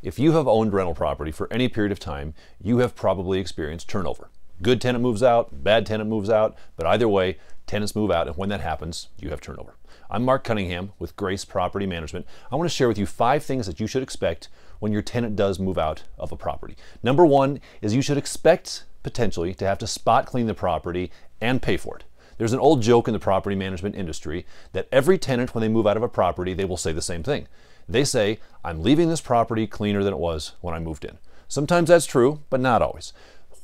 If you have owned rental property for any period of time, you have probably experienced turnover. Good tenant moves out, bad tenant moves out, but either way, tenants move out, and when that happens, you have turnover. I'm Mark Cunningham with Grace Property Management. I want to share with you 5 things that you should expect when your tenant does move out of a property. Number 1 is you should expect potentially to have to spot clean the property and pay for it. There's an old joke in the property management industry that every tenant, when they move out of a property, they will say the same thing. They say, I'm leaving this property cleaner than it was when I moved in. Sometimes that's true, but not always.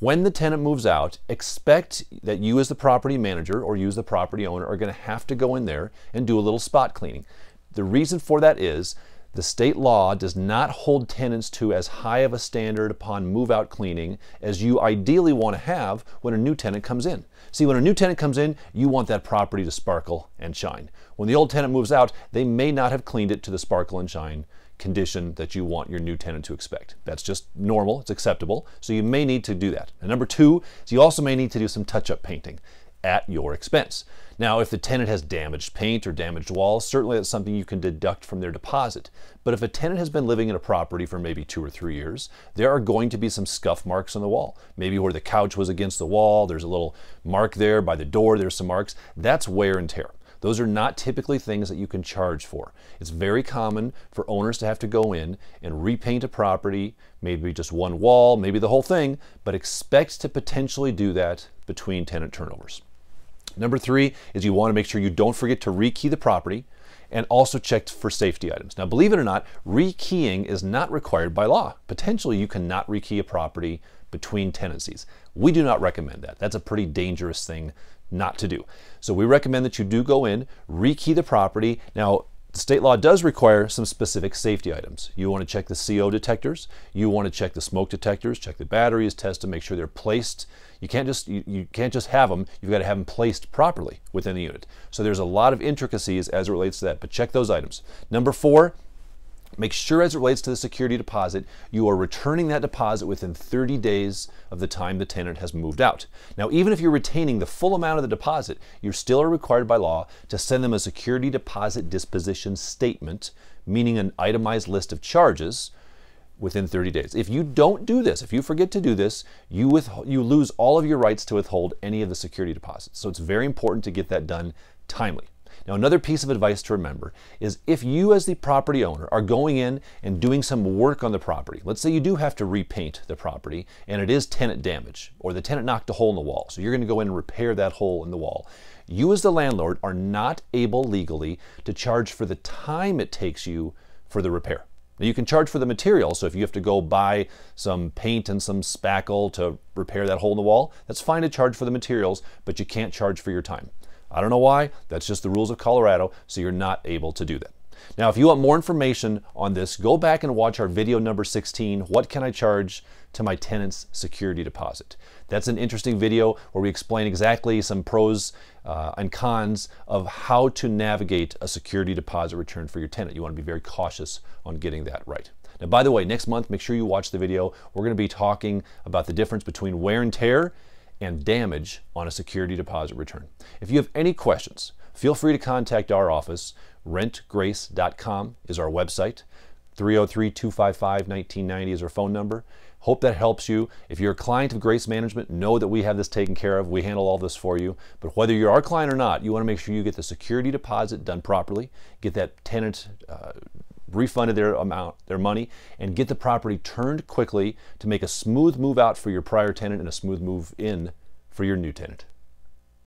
When the tenant moves out, expect that you as the property manager or you as the property owner are going to have to go in there and do a little spot cleaning. The reason for that is the state law does not hold tenants to as high of a standard upon move-out cleaning as you ideally want to have when a new tenant comes in. See, when a new tenant comes in, you want that property to sparkle and shine. When the old tenant moves out, they may not have cleaned it to the sparkle and shine condition that you want your new tenant to expect. That's just normal, it's acceptable, so you may need to do that. And number 2 is you also may need to do some touch-up painting at your expense. Now, if the tenant has damaged paint or damaged walls, certainly that's something you can deduct from their deposit. But if a tenant has been living in a property for maybe 2 or 3 years, there are going to be some scuff marks on the wall. Maybe where the couch was against the wall, there's a little mark there. By the door, there's some marks. That's wear and tear. Those are not typically things that you can charge for. It's very common for owners to have to go in and repaint a property, maybe just one wall, maybe the whole thing, but expect to potentially do that between tenant turnovers. Number 3 is you want to make sure you don't forget to rekey the property and also check for safety items. Now, believe it or not, rekeying is not required by law. Potentially, you cannot rekey a property between tenancies. We do not recommend that. That's a pretty dangerous thing not to do. So we recommend that you do go in, rekey the property. Now, the state law does require some specific safety items. You want to check the CO detectors, you want to check the smoke detectors, check the batteries, test to make sure they're placed. You can't just have them, you've got to have them placed properly within the unit. So there's a lot of intricacies as it relates to that, but check those items. Number 4, make sure as it relates to the security deposit, you are returning that deposit within 30 days of the time the tenant has moved out. Now, even if you're retaining the full amount of the deposit, you still are required by law to send them a security deposit disposition statement, meaning an itemized list of charges within 30 days. If you don't do this, if you forget to do this, you lose all of your rights to withhold any of the security deposits. So it's very important to get that done timely. Now, another piece of advice to remember is if you as the property owner are going in and doing some work on the property, let's say you do have to repaint the property and it is tenant damage or the tenant knocked a hole in the wall, so you're going to go in and repair that hole in the wall. You as the landlord are not able legally to charge for the time it takes you for the repair. Now, you can charge for the material, so if you have to go buy some paint and some spackle to repair that hole in the wall, that's fine to charge for the materials, but you can't charge for your time. I don't know why, that's just the rules of Colorado, so you're not able to do that. Now, if you want more information on this, go back and watch our video number 16, What Can I Charge to My Tenant's Security Deposit? That's an interesting video where we explain exactly some pros and cons of how to navigate a security deposit return for your tenant. You want to be very cautious on getting that right. Now, by the way, next month, make sure you watch the video. We're going to be talking about the difference between wear and tear and damage on a security deposit return. If you have any questions, feel free to contact our office. rentgrace.com is our website. 303-255-1990 is our phone number. Hope that helps you. If you're a client of Grace Management, know that we have this taken care of. We handle all this for you. But whether you're our client or not, you want to make sure you get the security deposit done properly, get that tenant refunded their money, and get the property turned quickly to make a smooth move out for your prior tenant and a smooth move in for your new tenant.